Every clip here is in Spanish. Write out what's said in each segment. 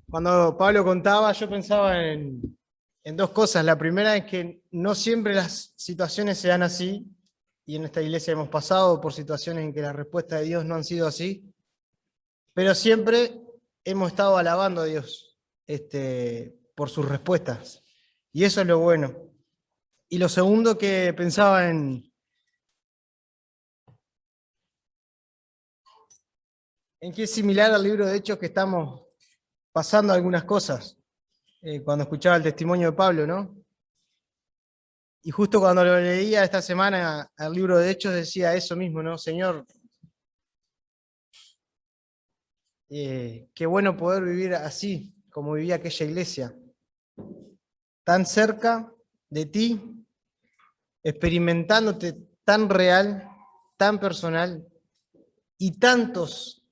Cuando Pablo contaba, yo pensaba en dos cosas. La primera es que no siempre las situaciones se dan así, y en esta iglesia hemos pasado por situaciones en que las respuestas de Dios no han sido así, pero siempre hemos estado alabando a Dios, por sus respuestas. Y eso es lo bueno. Y lo segundo que pensaba en que es similar al libro de Hechos que estamos pasando algunas cosas, cuando escuchaba el testimonio de Pablo, ¿no? Y justo cuando lo leía esta semana al libro de Hechos decía eso mismo, ¿no? Señor, qué bueno poder vivir así, como vivía aquella iglesia, tan cerca de ti, experimentándote tan real, tan personal, y tantos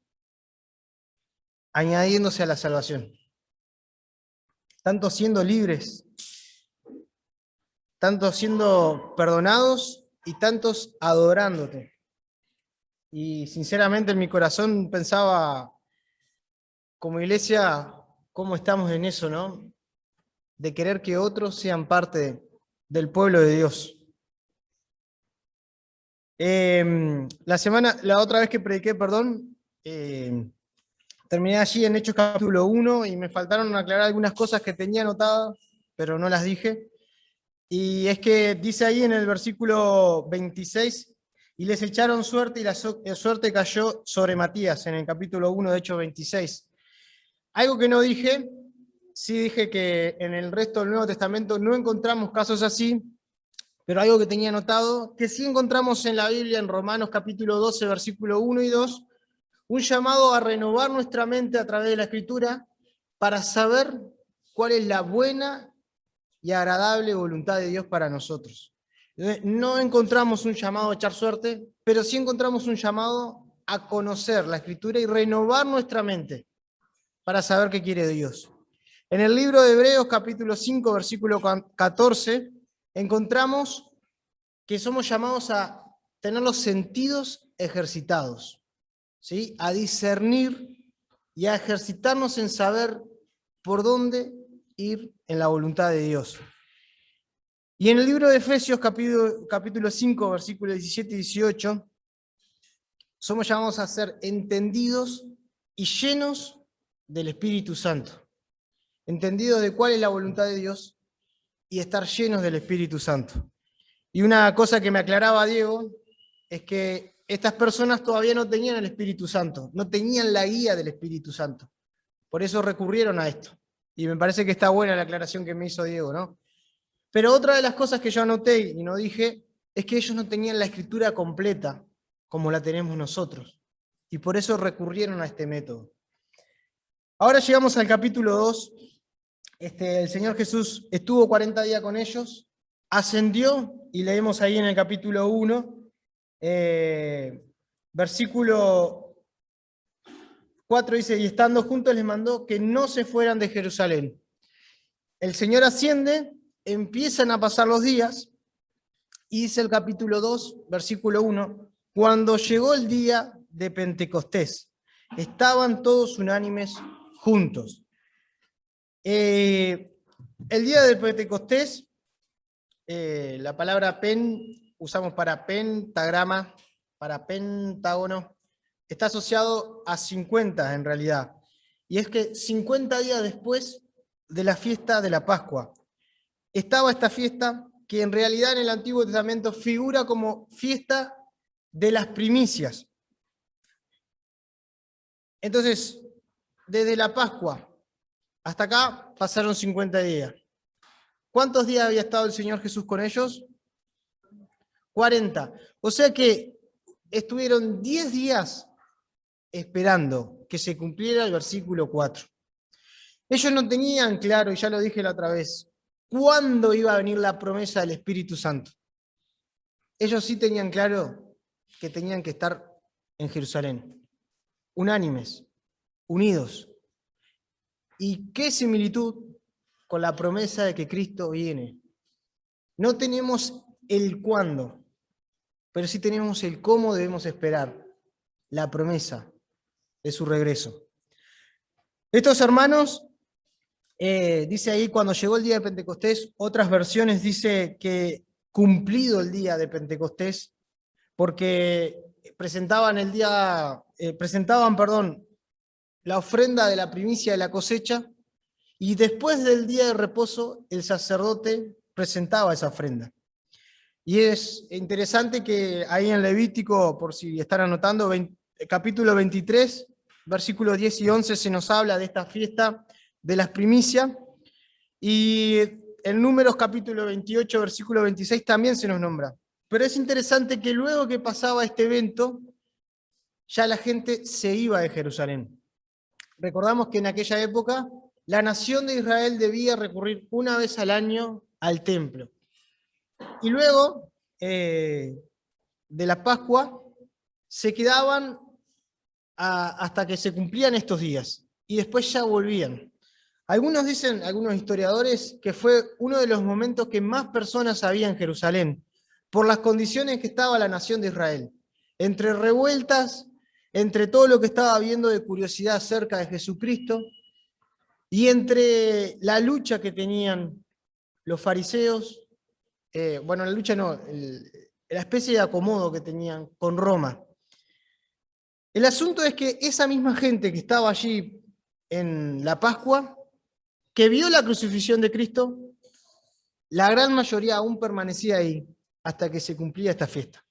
añadiéndose a la salvación, tantos siendo libres, tantos siendo perdonados y tantos adorándote. Y sinceramente en mi corazón pensaba, como iglesia, cómo estamos en eso, ¿no? De querer que otros sean parte del pueblo de Dios. La otra vez que prediqué, perdón, terminé allí en Hechos capítulo 1 y me faltaron aclarar algunas cosas que tenía anotadas, pero no las dije. Y es que dice ahí en el versículo 26, y les echaron suerte y la suerte cayó sobre Matías, en el capítulo 1 de Hechos 26. Algo que no dije, sí dije que en el resto del Nuevo Testamento no encontramos casos así, pero algo que tenía anotado, que sí encontramos en la Biblia, en Romanos capítulo 12, versículo 1 y 2, un llamado a renovar nuestra mente a través de la Escritura para saber cuál es la buena y agradable voluntad de Dios para nosotros. No encontramos un llamado a echar suerte, pero sí encontramos un llamado a conocer la Escritura y renovar nuestra mente para saber qué quiere Dios. En el libro de Hebreos, capítulo 5, versículo 14, encontramos que somos llamados a tener los sentidos ejercitados, ¿sí? A discernir y a ejercitarnos en saber por dónde ir en la voluntad de Dios. Y en el libro de Efesios, capítulo 5, versículos 17 y 18, somos llamados a ser entendidos y llenos del Espíritu Santo. Entendidos de cuál es la voluntad de Dios y estar llenos del Espíritu Santo. Y una cosa que me aclaraba Diego es que estas personas todavía no tenían el Espíritu Santo, no tenían la guía del Espíritu Santo. Por eso recurrieron a esto. Y me parece que está buena la aclaración que me hizo Diego, ¿no? Pero otra de las cosas que yo anoté y no dije es que ellos no tenían la escritura completa como la tenemos nosotros. Y por eso recurrieron a este método. Ahora llegamos al capítulo 2. El Señor Jesús estuvo 40 días con ellos, ascendió, y leemos ahí en el capítulo 1, versículo 4 dice, y estando juntos les mandó que no se fueran de Jerusalén. El Señor asciende, empiezan a pasar los días, y dice el capítulo 2, versículo 1, cuando llegó el día de Pentecostés, estaban todos unánimes juntos. El día del Pentecostés, la palabra usamos para pentagrama, para pentágono, está asociado a 50 en realidad. Y es que 50 días después de la fiesta de la Pascua, estaba esta fiesta que en realidad en el Antiguo Testamento figura como fiesta de las primicias. Entonces, desde la Pascua hasta acá pasaron 50 días. ¿Cuántos días había estado el Señor Jesús con ellos? 40. O sea que estuvieron 10 días esperando que se cumpliera el versículo 4. Ellos no tenían claro, y ya lo dije la otra vez, cuándo iba a venir la promesa del Espíritu Santo. Ellos sí tenían claro que tenían que estar en Jerusalén, unánimes, unidos. ¿Y qué similitud con la promesa de que Cristo viene? No tenemos el cuándo, pero sí tenemos el cómo debemos esperar la promesa de su regreso. Estos hermanos, dice ahí, cuando llegó el día de Pentecostés, otras versiones dice que cumplido el día de Pentecostés, porque presentaban, perdón, la ofrenda de la primicia de la cosecha, y después del día de reposo, el sacerdote presentaba esa ofrenda. Y es interesante que ahí en Levítico, por si están anotando, capítulo 23, versículos 10 y 11, se nos habla de esta fiesta de las primicias. Y en Números capítulo 28, versículo 26 también se nos nombra. Pero es interesante que luego que pasaba este evento, ya la gente se iba de Jerusalén. Recordamos que en aquella época la nación de Israel debía recurrir una vez al año al templo. Y luego de la Pascua se quedaban hasta que se cumplían estos días y después ya volvían. Algunos dicen, algunos historiadores, que fue uno de los momentos que más personas había en Jerusalén, por las condiciones que estaba la nación de Israel. Entre revueltas, entre todo lo que estaba habiendo de curiosidad acerca de Jesucristo, y entre la lucha que tenían los fariseos, bueno, la lucha no, la especie de acomodo que tenían con Roma. El asunto es que esa misma gente que estaba allí en la Pascua, que vio la crucifixión de Cristo, la gran mayoría aún permanecía ahí hasta que se cumplía esta fiesta.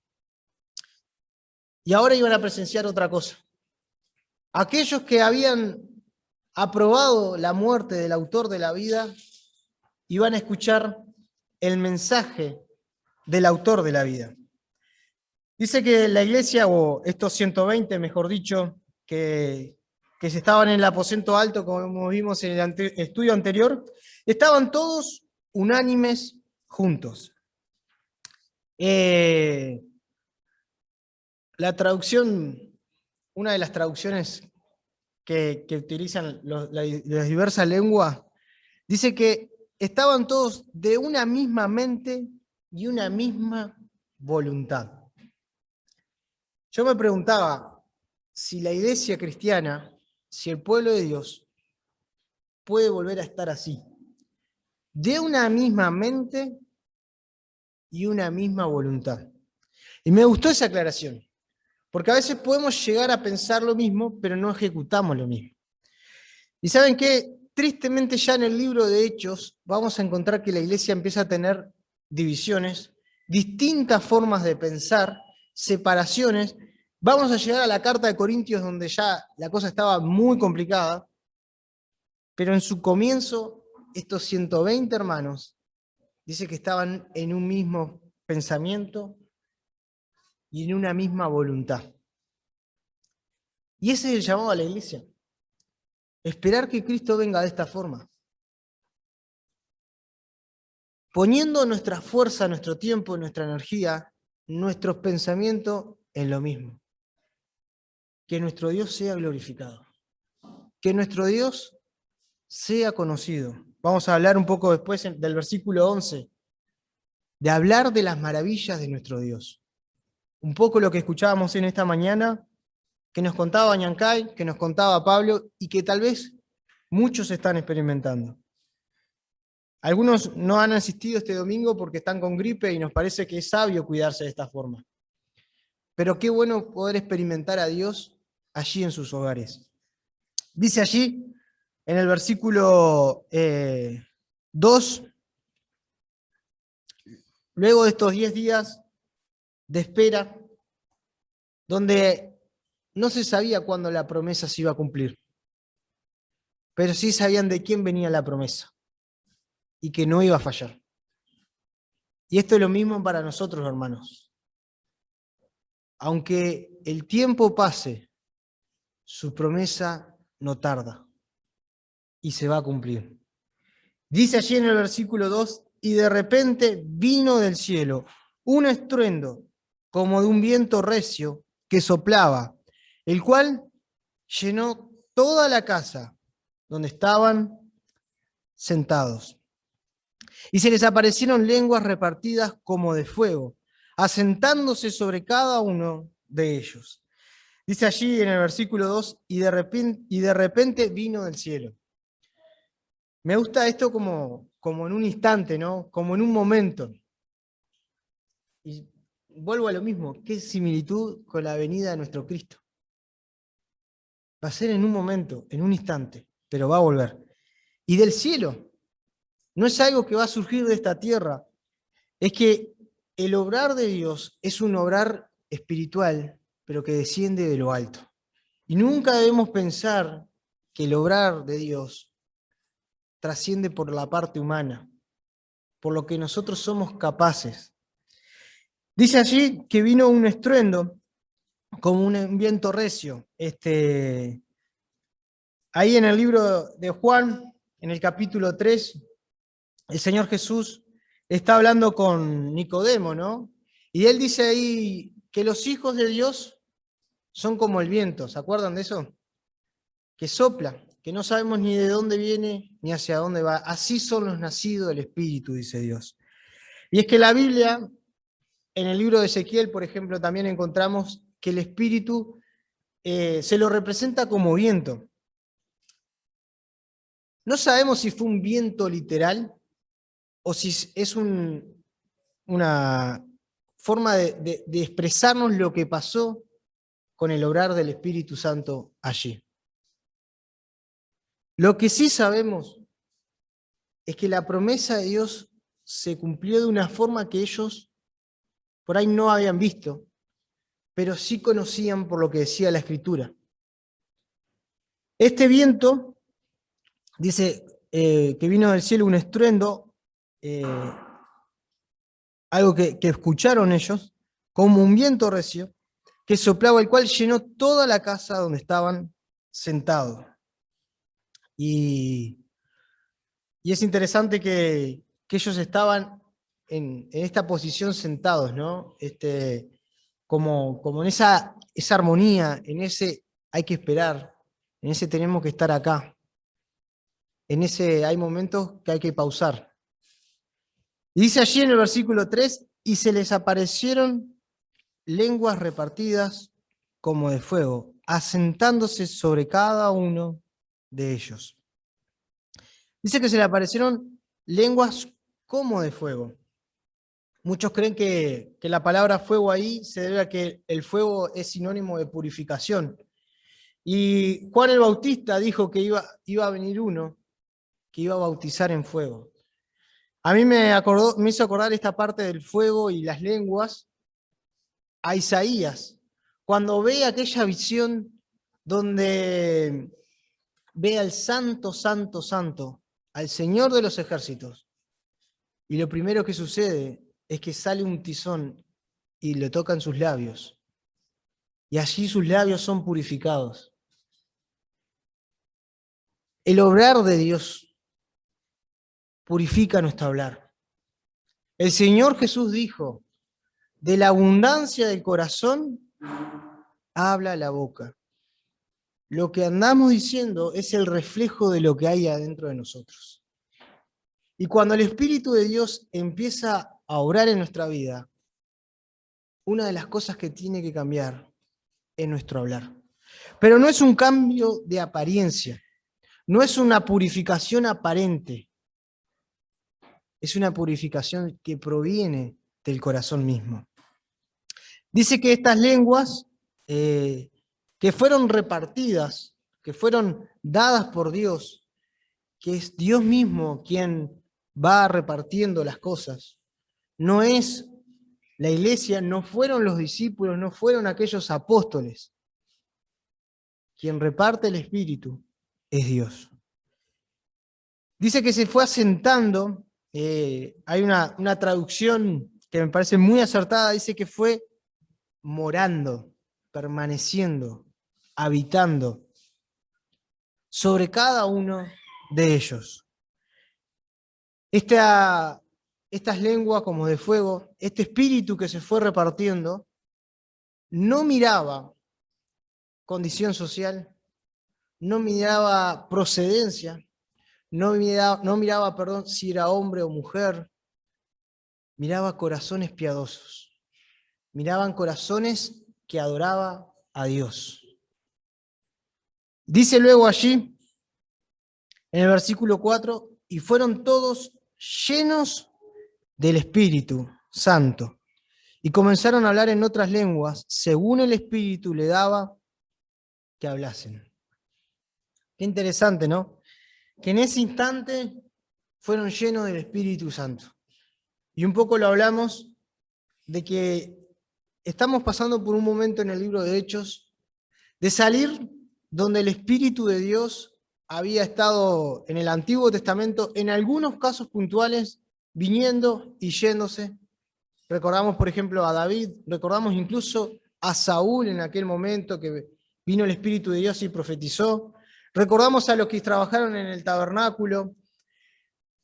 Y ahora iban a presenciar otra cosa. Aquellos que habían aprobado la muerte del autor de la vida, iban a escuchar el mensaje del autor de la vida. Dice que la iglesia, o estos 120, mejor dicho, que se estaban en el aposento alto, como vimos en el estudio anterior, estaban todos unánimes juntos. La traducción, una de las traducciones que utilizan las diversas lenguas, dice que estaban todos de una misma mente y una misma voluntad. Yo me preguntaba si la iglesia cristiana, si el pueblo de Dios puede volver a estar así, de una misma mente y una misma voluntad. Y me gustó esa aclaración, porque a veces podemos llegar a pensar lo mismo, pero no ejecutamos lo mismo. Y ¿saben qué? Tristemente ya en el libro de Hechos vamos a encontrar que la iglesia empieza a tener divisiones, distintas formas de pensar, separaciones. Vamos a llegar a la carta de Corintios donde ya la cosa estaba muy complicada, pero en su comienzo estos 120 hermanos dice que estaban en un mismo pensamiento y en una misma voluntad. Y ese es el llamado a la iglesia. Esperar que Cristo venga de esta forma. Poniendo nuestra fuerza, nuestro tiempo, nuestra energía, nuestros pensamientos en lo mismo. Que nuestro Dios sea glorificado. Que nuestro Dios sea conocido. Vamos a hablar un poco después del versículo 11, de hablar de las maravillas de nuestro Dios. Un poco lo que escuchábamos en esta mañana, que nos contaba Ñancay, que nos contaba Pablo, y que tal vez muchos están experimentando. Algunos no han asistido este domingo porque están con gripe y nos parece que es sabio cuidarse de esta forma. Pero qué bueno poder experimentar a Dios allí en sus hogares. Dice allí, en el versículo 2, luego de estos 10 días de espera, donde no se sabía cuándo la promesa se iba a cumplir, pero sí sabían de quién venía la promesa y que no iba a fallar. Y esto es lo mismo para nosotros, hermanos. Aunque el tiempo pase, su promesa no tarda y se va a cumplir. Dice allí en el versículo 2, y de repente vino del cielo un estruendo como de un viento recio que soplaba, el cual llenó toda la casa donde estaban sentados. Y se les aparecieron lenguas repartidas como de fuego, asentándose sobre cada uno de ellos. Dice allí en el versículo 2, y de repente vino del cielo. Me gusta esto como en un instante, ¿no? Como en un momento. Y vuelvo a lo mismo, qué similitud con la venida de nuestro Cristo. Va a ser en un momento, en un instante, pero va a volver. Y del cielo, no es algo que va a surgir de esta tierra, es que el obrar de Dios es un obrar espiritual, pero que desciende de lo alto. Y nunca debemos pensar que el obrar de Dios trasciende por la parte humana, por lo que nosotros somos capaces. Dice allí que vino un estruendo, como un viento recio. Ahí en el libro de Juan, en el capítulo 3, el Señor Jesús está hablando con Nicodemo, ¿no? Y él dice ahí que los hijos de Dios son como el viento, ¿se acuerdan de eso? Que sopla, que no sabemos ni de dónde viene ni hacia dónde va. Así son los nacidos del Espíritu, dice Dios. Y es que la Biblia, en el libro de Ezequiel, por ejemplo, también encontramos que el Espíritu se lo representa como viento. No sabemos si fue un viento literal o si es una forma de expresarnos lo que pasó con el obrar del Espíritu Santo allí. Lo que sí sabemos es que la promesa de Dios se cumplió de una forma que ellos por ahí no habían visto, pero sí conocían por lo que decía la Escritura. Este viento, dice que vino del cielo un estruendo, algo que escucharon ellos, como un viento recio, que soplaba, el cual llenó toda la casa donde estaban sentados. Y es interesante que ellos estaban en esta posición sentados, ¿no? Como en esa armonía, en ese hay que esperar, en ese tenemos que estar acá, en ese hay momentos que hay que pausar. Y dice allí en el versículo 3, y se les aparecieron lenguas repartidas como de fuego, asentándose sobre cada uno de ellos. Dice que se le aparecieron lenguas como de fuego. Muchos creen que la palabra fuego ahí se debe a que el fuego es sinónimo de purificación. Y Juan el Bautista dijo que iba a venir uno que iba a bautizar en fuego. A mí me hizo acordar esta parte del fuego y las lenguas a Isaías, cuando ve aquella visión donde ve al Santo, Santo, Santo, al Señor de los ejércitos. Y lo primero que sucede es que sale un tizón y le tocan sus labios. Y allí sus labios son purificados. El obrar de Dios purifica nuestro hablar. El Señor Jesús dijo, de la abundancia del corazón habla la boca. Lo que andamos diciendo es el reflejo de lo que hay adentro de nosotros. Y cuando el Espíritu de Dios empieza a obrar en nuestra vida, una de las cosas que tiene que cambiar es nuestro hablar. Pero no es un cambio de apariencia, no es una purificación aparente, es una purificación que proviene del corazón mismo. Dice que estas lenguas que fueron repartidas, que fueron dadas por Dios, que es Dios mismo quien va repartiendo las cosas, no es la iglesia, no fueron los discípulos, no fueron aquellos apóstoles. Quien reparte el Espíritu es Dios. Dice que se fue asentando, hay una traducción que me parece muy acertada, dice que fue morando, permaneciendo, habitando sobre cada uno de ellos. Estas lenguas como de fuego, este espíritu que se fue repartiendo, no miraba condición social, no miraba procedencia, no miraba, si era hombre o mujer, miraba corazones piadosos, miraban corazones que adoraban a Dios. Dice luego allí, en el versículo 4, y fueron todos llenos del Espíritu Santo, y comenzaron a hablar en otras lenguas, según el Espíritu le daba que hablasen. Qué interesante, ¿no? Que en ese instante fueron llenos del Espíritu Santo. Y un poco lo hablamos de que estamos pasando por un momento en el libro de Hechos de salir donde el Espíritu de Dios había estado en el Antiguo Testamento, en algunos casos puntuales, viniendo y yéndose. Recordamos, por ejemplo, a David, recordamos incluso a Saúl en aquel momento que vino el Espíritu de Dios y profetizó. Recordamos a los que trabajaron en el tabernáculo,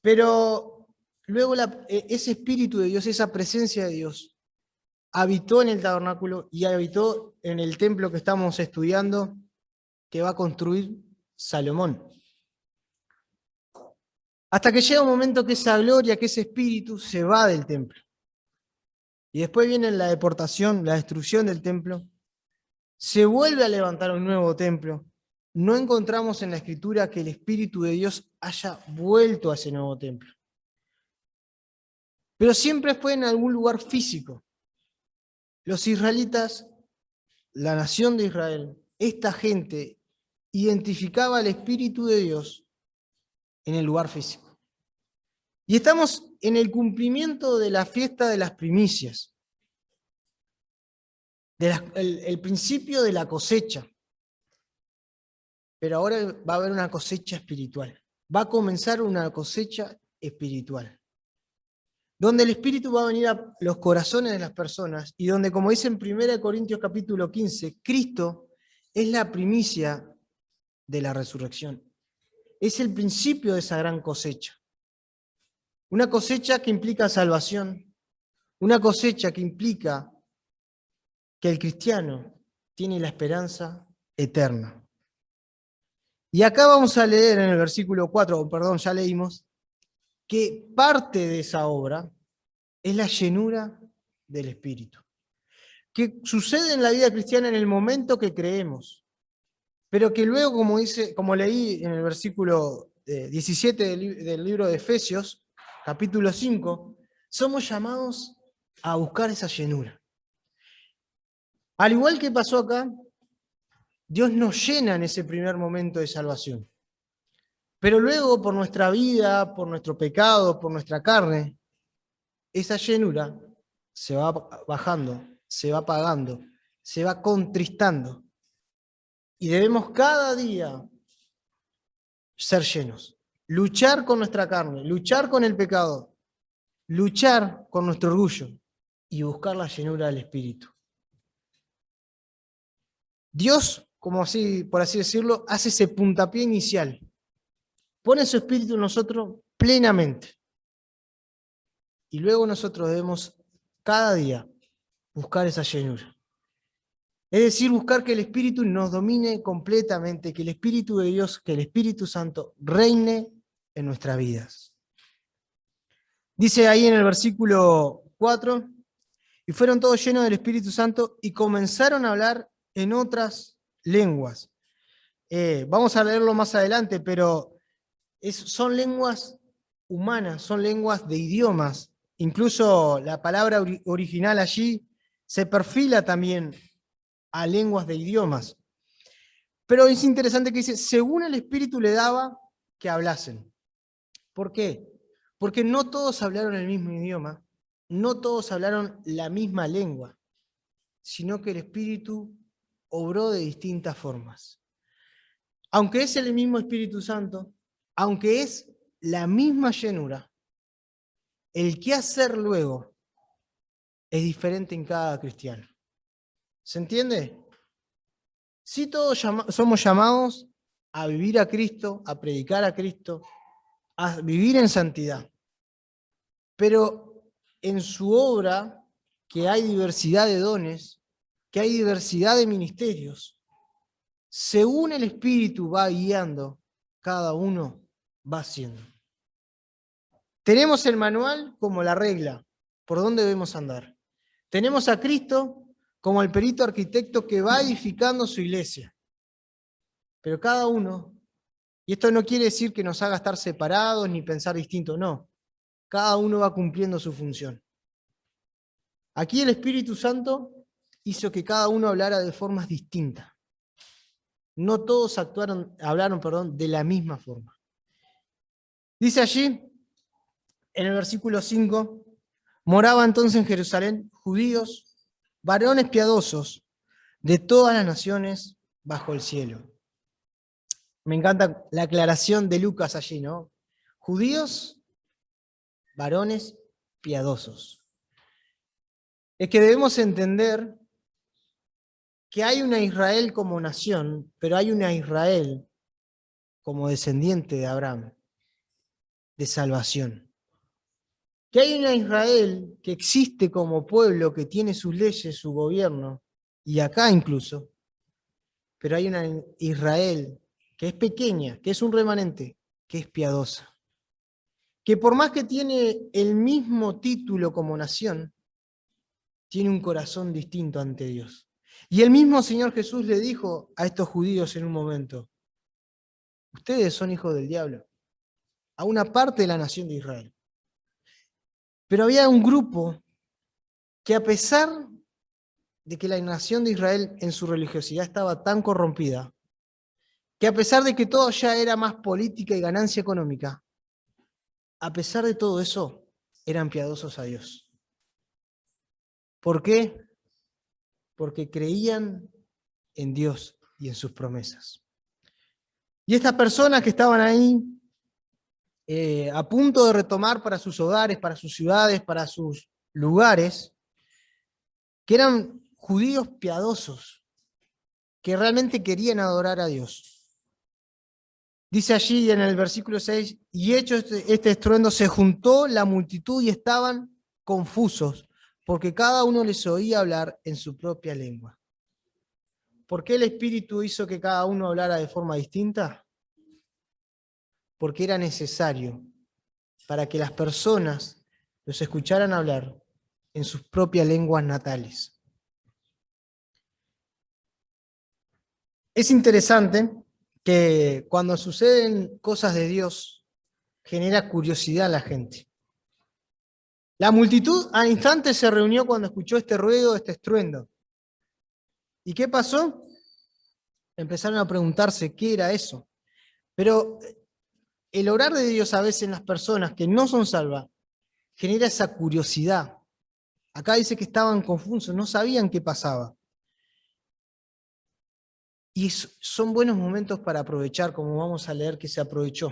pero luego ese Espíritu de Dios, esa presencia de Dios, habitó en el tabernáculo y habitó en el templo que estamos estudiando, que va a construir Salomón. Hasta que llega un momento que esa gloria, que ese Espíritu se va del templo. Y después viene la deportación, la destrucción del templo. Se vuelve a levantar un nuevo templo. No encontramos en la Escritura que el Espíritu de Dios haya vuelto a ese nuevo templo. Pero siempre fue en algún lugar físico. Los israelitas, la nación de Israel, esta gente identificaba el Espíritu de Dios en el lugar físico. Y estamos en el cumplimiento de la fiesta de las primicias, el principio de la cosecha. Pero ahora va a haber una cosecha espiritual. Va a comenzar una cosecha espiritual, donde el Espíritu va a venir a los corazones de las personas y donde, como dice en 1 Corintios capítulo 15, Cristo es la primicia de la resurrección. Es el principio de esa gran cosecha. Una cosecha que implica salvación, una cosecha que implica que el cristiano tiene la esperanza eterna. Y acá vamos a leer en el versículo 4, perdón, ya leímos, que parte de esa obra es la llenura del Espíritu, que sucede en la vida cristiana en el momento que creemos, pero que luego, como leí en el versículo 17 del libro de Efesios, capítulo 5, somos llamados a buscar esa llenura. Al igual que pasó acá, Dios nos llena en ese primer momento de salvación. Pero luego, por nuestra vida, por nuestro pecado, por nuestra carne, esa llenura se va bajando, se va apagando, se va contristando. Y debemos cada día ser llenos, luchar con nuestra carne, luchar con el pecado, luchar con nuestro orgullo y buscar la llenura del Espíritu. Dios, como así, por así decirlo, hace ese puntapié inicial. Pone su Espíritu en nosotros plenamente. Y luego nosotros debemos cada día buscar esa llenura. Es decir, buscar que el Espíritu nos domine completamente, que el Espíritu de Dios, que el Espíritu Santo reine en nuestras vidas. Dice ahí en el versículo 4, y fueron todos llenos del Espíritu Santo y comenzaron a hablar en otras lenguas. Vamos a leerlo más adelante, pero son lenguas humanas, son lenguas de idiomas. Incluso la palabra original allí se perfila también a lenguas de idiomas. Pero es interesante que dice, según el Espíritu le daba que hablasen. ¿Por qué? Porque no todos hablaron el mismo idioma, no todos hablaron la misma lengua, sino que el Espíritu obró de distintas formas. Aunque es el mismo Espíritu Santo, aunque es la misma llenura, el qué hacer luego es diferente en cada cristiano. ¿Se entiende? Sí, todos somos llamados a vivir a Cristo, a predicar a Cristo, a vivir en santidad. Pero en su obra, que hay diversidad de dones, que hay diversidad de ministerios, según el Espíritu va guiando, cada uno va haciendo. Tenemos el manual como la regla, por dónde debemos andar. Tenemos a Cristo como el perito arquitecto que va edificando su iglesia. Pero cada uno, y esto no quiere decir que nos haga estar separados ni pensar distinto, no. Cada uno va cumpliendo su función. Aquí el Espíritu Santo hizo que cada uno hablara de formas distintas. No todos hablaron de la misma forma. Dice allí, en el versículo 5, moraba entonces en Jerusalén judíos, varones piadosos de todas las naciones bajo el cielo. Me encanta la aclaración de Lucas allí, ¿no? Judíos, varones piadosos. Es que debemos entender que hay una Israel como nación, pero hay una Israel como descendiente de Abraham, de salvación. Que hay una Israel que existe como pueblo, que tiene sus leyes, su gobierno, y acá incluso, pero hay una Israel que es pequeña, que es un remanente, que es piadosa. Que por más que tiene el mismo título como nación, tiene un corazón distinto ante Dios. Y el mismo Señor Jesús le dijo a estos judíos en un momento, ustedes son hijos del diablo, a una parte de la nación de Israel. Pero había un grupo que a pesar de que la nación de Israel en su religiosidad estaba tan corrompida, que a pesar de que todo ya era más política y ganancia económica, a pesar de todo eso, eran piadosos a Dios. ¿Por qué? Porque creían en Dios y en sus promesas. Y estas personas que estaban ahí, a punto de retomar para sus hogares, para sus ciudades, para sus lugares, que eran judíos piadosos, que realmente querían adorar a Dios. Dice allí en el versículo 6, y hecho este estruendo, se juntó la multitud y estaban confusos, porque cada uno les oía hablar en su propia lengua. ¿Por qué el Espíritu hizo que cada uno hablara de forma distinta? Porque era necesario para que las personas los escucharan hablar en sus propias lenguas natales. Es interesante que cuando suceden cosas de Dios, genera curiosidad a la gente. La multitud al instante se reunió cuando escuchó este ruido, este estruendo. ¿Y qué pasó? Empezaron a preguntarse qué era eso. Pero el obrar de Dios a veces en las personas que no son salvas genera esa curiosidad. Acá dice que estaban confusos, no sabían qué pasaba. Y son buenos momentos para aprovechar, como vamos a leer que se aprovechó,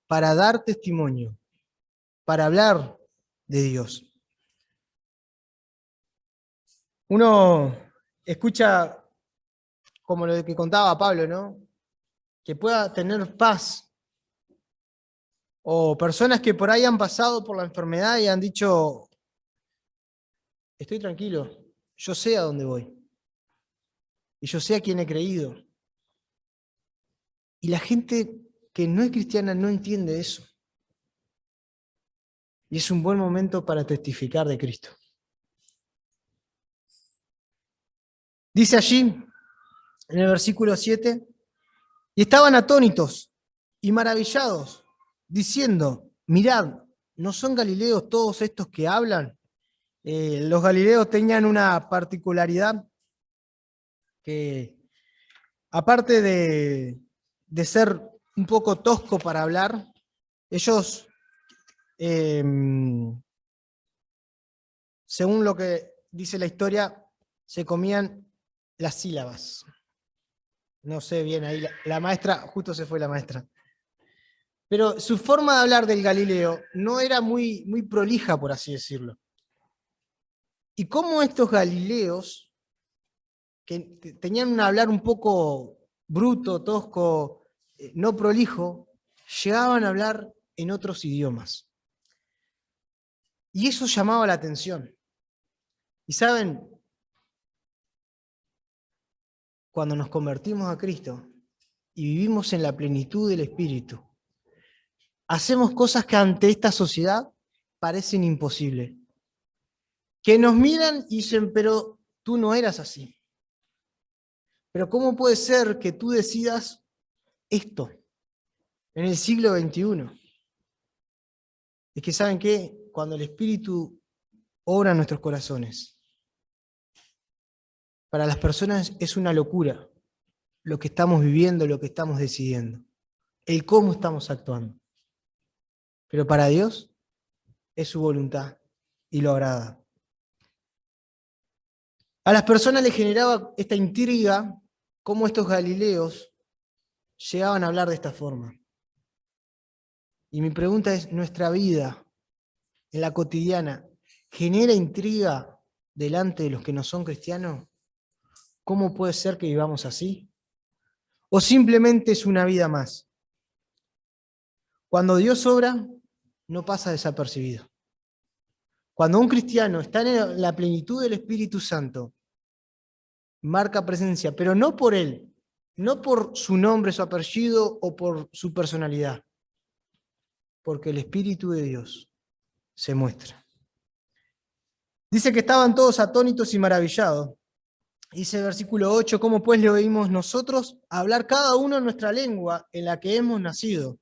para dar testimonio, para hablar de Dios. Uno escucha, como lo que contaba Pablo, ¿no? Que pueda tener paz. O personas que por ahí han pasado por la enfermedad y han dicho, estoy tranquilo, yo sé a dónde voy. Y yo sé a quién he creído. Y la gente que no es cristiana no entiende eso. Y es un buen momento para testificar de Cristo. Dice allí, en el versículo 7, y estaban atónitos y maravillados, diciendo, mirad, ¿no son galileos todos estos que hablan? Los galileos tenían una particularidad que, aparte de ser un poco tosco para hablar, ellos, según lo que dice la historia, se comían las sílabas. No sé bien, ahí la maestra, justo se fue la maestra. Pero su forma de hablar del Galileo no era muy, muy prolija, por así decirlo. Y cómo estos galileos, que tenían un hablar un poco bruto, tosco, no prolijo, llegaban a hablar en otros idiomas. Y eso llamaba la atención. Y saben, cuando nos convertimos a Cristo y vivimos en la plenitud del Espíritu, hacemos cosas que ante esta sociedad parecen imposibles. Que nos miran y dicen, pero tú no eras así. Pero ¿cómo puede ser que tú decidas esto en el siglo XXI? Es que ¿saben qué? Cuando el Espíritu obra en nuestros corazones, para las personas es una locura lo que estamos viviendo, lo que estamos decidiendo, el cómo estamos actuando. Pero para Dios es su voluntad y lo agrada. A las personas les generaba esta intriga cómo estos galileos llegaban a hablar de esta forma. Y mi pregunta es, ¿nuestra vida en la cotidiana genera intriga delante de los que no son cristianos? ¿Cómo puede ser que vivamos así? ¿O simplemente es una vida más? Cuando Dios obra, no pasa desapercibido. Cuando un cristiano está en la plenitud del Espíritu Santo, marca presencia, pero no por él, no por su nombre, su apellido o por su personalidad, porque el Espíritu de Dios se muestra. Dice que estaban todos atónitos y maravillados. Dice el versículo 8, ¿cómo pues le oímos nosotros hablar cada uno en nuestra lengua en la que hemos nacido?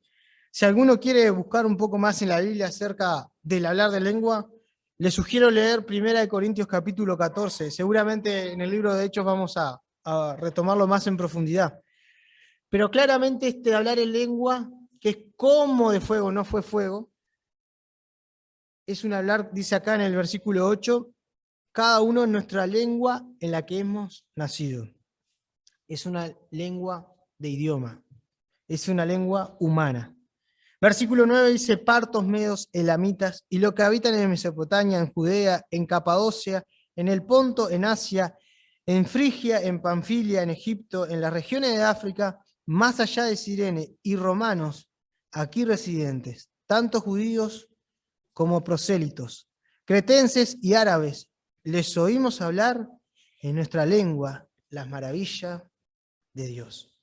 Si alguno quiere buscar un poco más en la Biblia acerca del hablar de lengua, le sugiero leer 1 Corintios capítulo 14. Seguramente en el libro de Hechos vamos a retomarlo más en profundidad. Pero claramente este hablar en lengua, que es como de fuego, no fue fuego, es un hablar, dice acá en el versículo 8, cada uno en nuestra lengua en la que hemos nacido. Es una lengua de idioma, es una lengua humana. Versículo 9 dice, partos, medos, elamitas, y los que habitan en Mesopotamia, en Judea, en Capadocia, en el Ponto, en Asia, en Frigia, en Panfilia, en Egipto, en las regiones de África, más allá de Cirene, y romanos, aquí residentes, tanto judíos como prosélitos, cretenses y árabes, les oímos hablar en nuestra lengua las maravillas de Dios.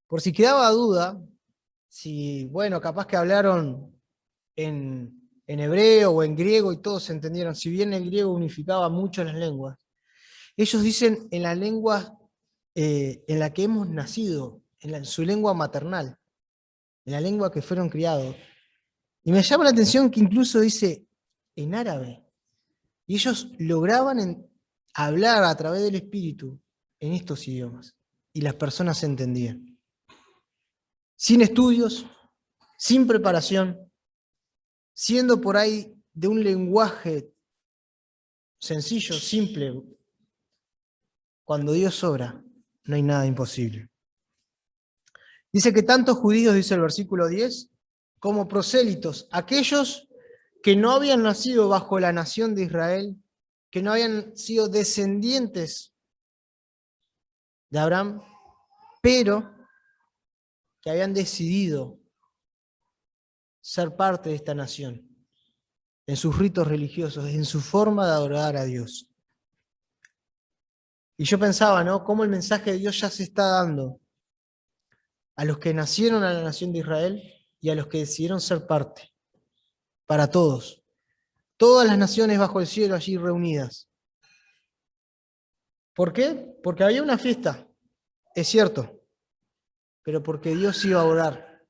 Por si quedaba duda, si, bueno, capaz que hablaron en hebreo o en griego y todos se entendieron, si bien el griego unificaba mucho las lenguas, ellos dicen en la lengua en la que hemos nacido, en su lengua maternal, en la lengua que fueron criados. Y me llama la atención que incluso dice en árabe. Y ellos lograban hablar a través del Espíritu en estos idiomas. Y las personas se entendían. Sin estudios, sin preparación, siendo por ahí de un lenguaje sencillo, simple. Cuando Dios obra, no hay nada imposible. Dice que tanto judíos, dice el versículo 10, como prosélitos, aquellos que no habían nacido bajo la nación de Israel, que no habían sido descendientes de Abraham, pero que habían decidido ser parte de esta nación, en sus ritos religiosos, en su forma de adorar a Dios. Y yo pensaba, ¿no? Cómo el mensaje de Dios ya se está dando a los que nacieron a la nación de Israel y a los que decidieron ser parte, para todos. Todas las naciones bajo el cielo allí reunidas. ¿Por qué? Porque había una fiesta, es cierto, pero porque Dios iba a orar.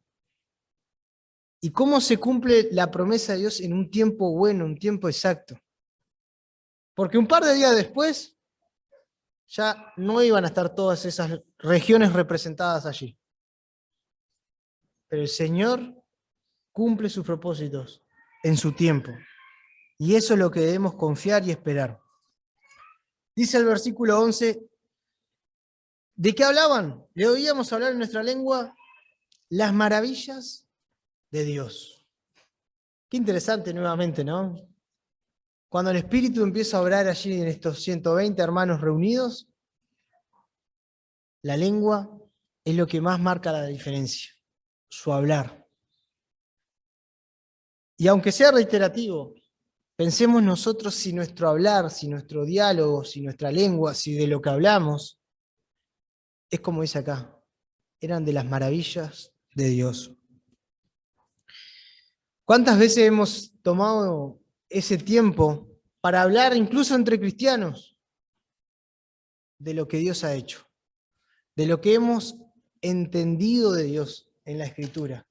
¿Y cómo se cumple la promesa de Dios en un tiempo bueno, un tiempo exacto? Porque un par de días después ya no iban a estar todas esas regiones representadas allí. Pero el Señor cumple sus propósitos en su tiempo. Y eso es lo que debemos confiar y esperar. Dice el versículo 11, ¿de qué hablaban? Le oíamos hablar en nuestra lengua las maravillas de Dios. Qué interesante nuevamente, ¿no? Cuando el Espíritu empieza a obrar allí en estos 120 hermanos reunidos, la lengua es lo que más marca la diferencia, su hablar. Y aunque sea reiterativo, pensemos nosotros si nuestro hablar, si nuestro diálogo, si nuestra lengua, si de lo que hablamos, es como dice acá, eran de las maravillas de Dios. ¿Cuántas veces hemos tomado ese tiempo para hablar incluso entre cristianos de lo que Dios ha hecho, de lo que hemos entendido de Dios en la Escritura,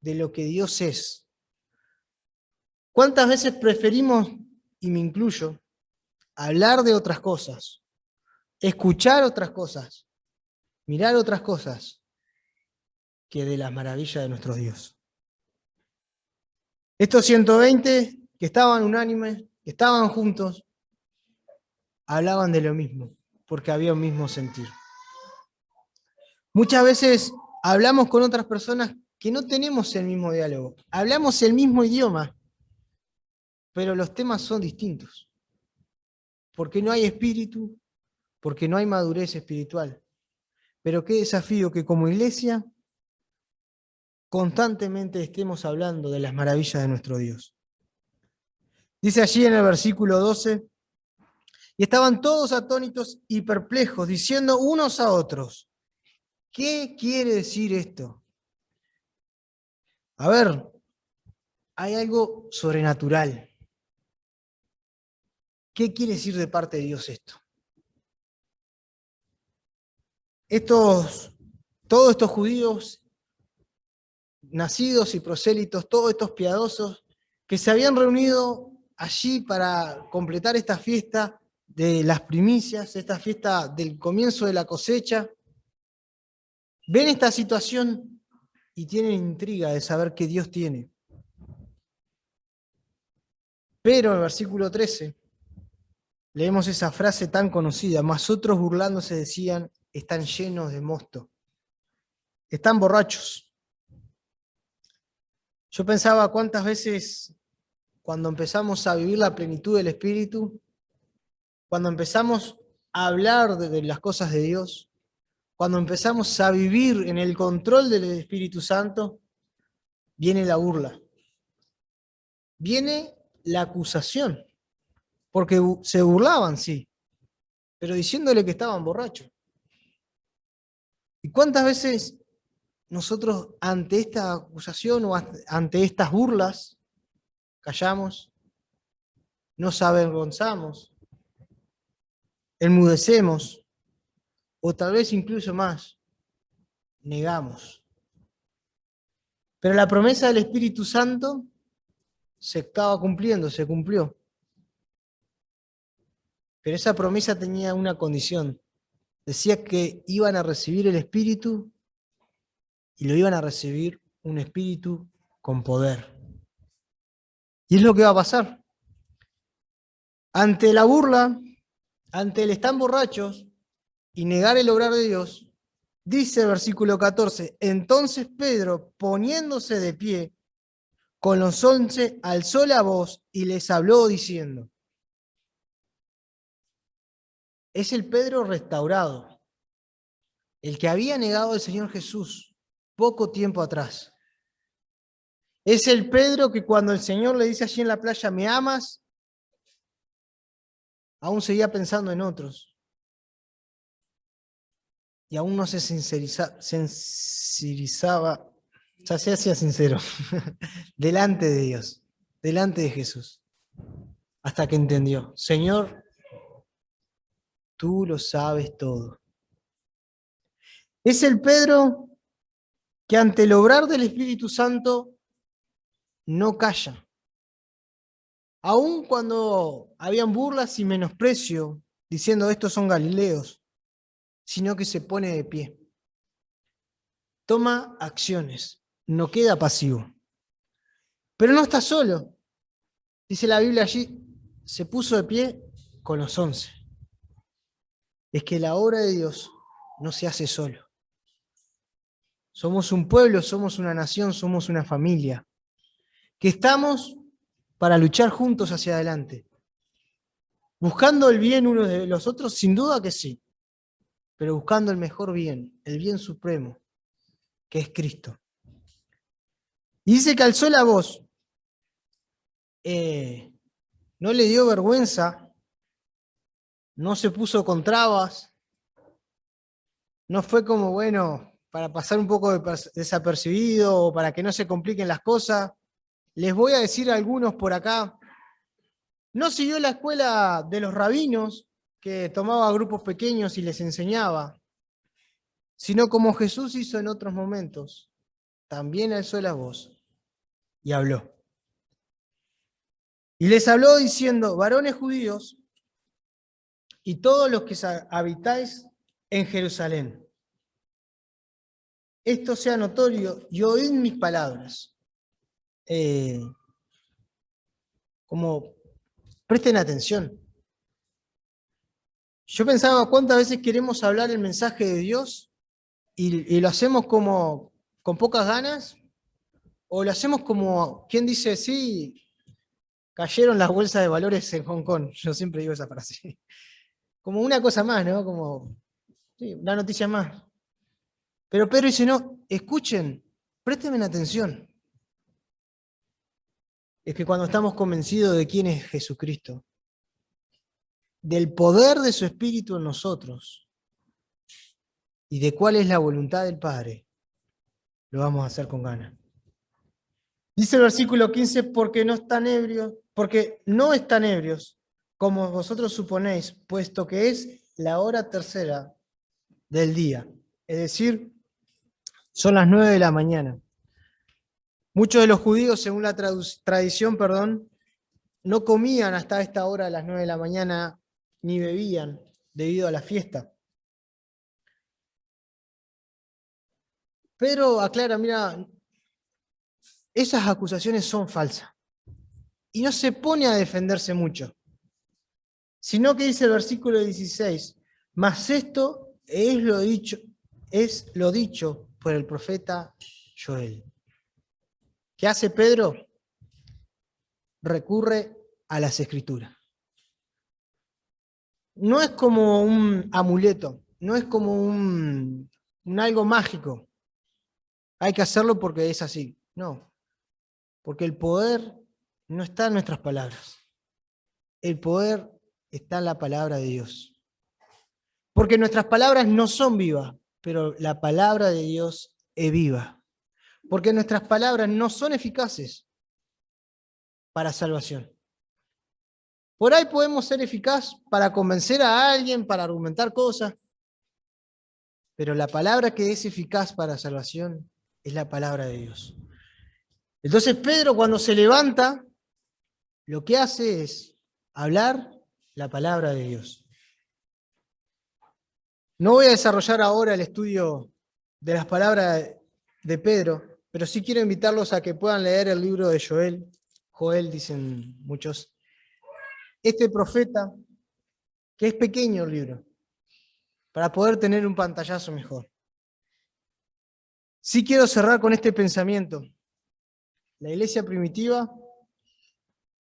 de lo que Dios es. ¿Cuántas veces preferimos, y me incluyo, hablar de otras cosas, escuchar otras cosas, mirar otras cosas, que de las maravillas de nuestro Dios? Estos 120 que estaban unánimes, que estaban juntos, hablaban de lo mismo, porque había un mismo sentir. Muchas veces hablamos con otras personas que no tenemos el mismo diálogo, hablamos el mismo idioma, pero los temas son distintos, porque no hay espíritu, porque no hay madurez espiritual. Pero qué desafío que como iglesia constantemente estemos hablando de las maravillas de nuestro Dios. Dice allí en el versículo 12, y estaban todos atónitos y perplejos, diciendo unos a otros, ¿qué quiere decir esto? A ver, hay algo sobrenatural. ¿Qué quiere decir de parte de Dios esto? Todos estos judíos nacidos y prosélitos, todos estos piadosos que se habían reunido allí para completar esta fiesta de las primicias, esta fiesta del comienzo de la cosecha, ven esta situación y tienen intriga de saber qué Dios tiene. Pero en el versículo 13 leemos esa frase tan conocida, mas otros burlándose decían, están llenos de mosto, están borrachos. Yo pensaba cuántas veces cuando empezamos a vivir la plenitud del Espíritu, cuando empezamos a hablar de las cosas de Dios, cuando empezamos a vivir en el control del Espíritu Santo, viene la burla, viene la acusación, porque se burlaban, sí, pero diciéndole que estaban borrachos. ¿Y cuántas veces nosotros ante esta acusación o ante estas burlas callamos, nos avergonzamos, enmudecemos, o tal vez incluso más, negamos? Pero la promesa del Espíritu Santo se estaba cumpliendo, se cumplió. Pero esa promesa tenía una condición. Decía que iban a recibir el Espíritu y lo iban a recibir un Espíritu con poder. Y es lo que va a pasar. Ante la burla, ante el están borrachos y negar el obrar de Dios, dice el versículo 14, entonces Pedro, poniéndose de pie, con los 11 alzó la voz y les habló diciendo, es el Pedro restaurado, el que había negado al Señor Jesús poco tiempo atrás. Es el Pedro que cuando el Señor le dice allí en la playa, ¿me amas?, aún seguía pensando en otros. Y aún no se sincerizaba, o sea, se hacía sincero, delante de Dios, delante de Jesús. Hasta que entendió, Señor, tú lo sabes todo. Es el Pedro que ante el obrar del Espíritu Santo no calla. Aun cuando habían burlas y menosprecio, diciendo estos son galileos, sino que se pone de pie. Toma acciones, no queda pasivo. Pero no está solo. Dice la Biblia allí, se puso de pie con los 11. Es que la obra de Dios no se hace solo. Somos un pueblo, somos una nación, somos una familia, que estamos para luchar juntos hacia adelante. Buscando el bien unos de los otros, sin duda que sí, pero buscando el mejor bien, el bien supremo, que es Cristo. Y dice que alzó la voz, no le dio vergüenza, no se puso con trabas, no fue como, bueno, para pasar un poco desapercibido o para que no se compliquen las cosas. Les voy a decir a algunos por acá, no siguió la escuela de los rabinos que tomaba grupos pequeños y les enseñaba, sino como Jesús hizo en otros momentos, también alzó la voz y habló. Y les habló diciendo: varones judíos y todos los que habitáis en Jerusalén, esto sea notorio y oíd mis palabras. Como presten atención. Yo pensaba cuántas veces queremos hablar el mensaje de Dios y lo hacemos como con pocas ganas, o lo hacemos como quien dice: sí, cayeron las bolsas de valores en Hong Kong. Yo siempre digo esa frase. Como una cosa más, ¿no? Como sí, una noticia más. Pero Pedro dice: no, escuchen, préstenme atención. Es que cuando estamos convencidos de quién es Jesucristo, del poder de su Espíritu en nosotros y de cuál es la voluntad del Padre, lo vamos a hacer con ganas. Dice el versículo 15: porque no están ebrios, como vosotros suponéis, puesto que es la hora tercera del día. Es decir, son las 9 de la mañana. Muchos de los judíos, según la tradición, no comían hasta esta hora, a las 9 de la mañana, ni bebían debido a la fiesta. Pedro aclara: mira, esas acusaciones son falsas. Y no se pone a defenderse mucho, sino que dice el versículo 16: mas esto es lo dicho por el profeta Joel. ¿Qué hace Pedro? Recurre a las Escrituras. No es como un amuleto, no es como un algo mágico. Hay que hacerlo porque es así. No, porque el poder no está en nuestras palabras. El poder está en la palabra de Dios. Porque nuestras palabras no son vivas, pero la palabra de Dios es viva. Porque nuestras palabras no son eficaces para salvación. Por ahí podemos ser eficaz para convencer a alguien, para argumentar cosas, pero la palabra que es eficaz para salvación es la palabra de Dios. Entonces Pedro, cuando se levanta, lo que hace es hablar la palabra de Dios. No voy a desarrollar ahora el estudio de las palabras de Pedro, pero sí quiero invitarlos a que puedan leer el libro de Joel. Joel, dicen muchos. Este profeta, que es pequeño el libro, para poder tener un pantallazo mejor. Sí quiero cerrar con este pensamiento. La iglesia primitiva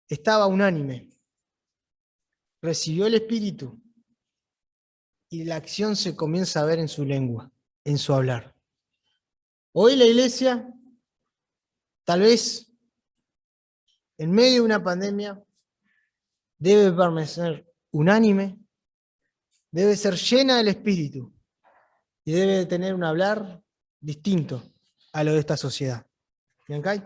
estaba unánime, recibió el Espíritu y la acción se comienza a ver en su lengua, en su hablar. Hoy la iglesia, tal vez en medio de una pandemia, debe permanecer unánime, debe ser llena del Espíritu y debe tener un hablar distinto a lo de esta sociedad. ¿Bien, Kai?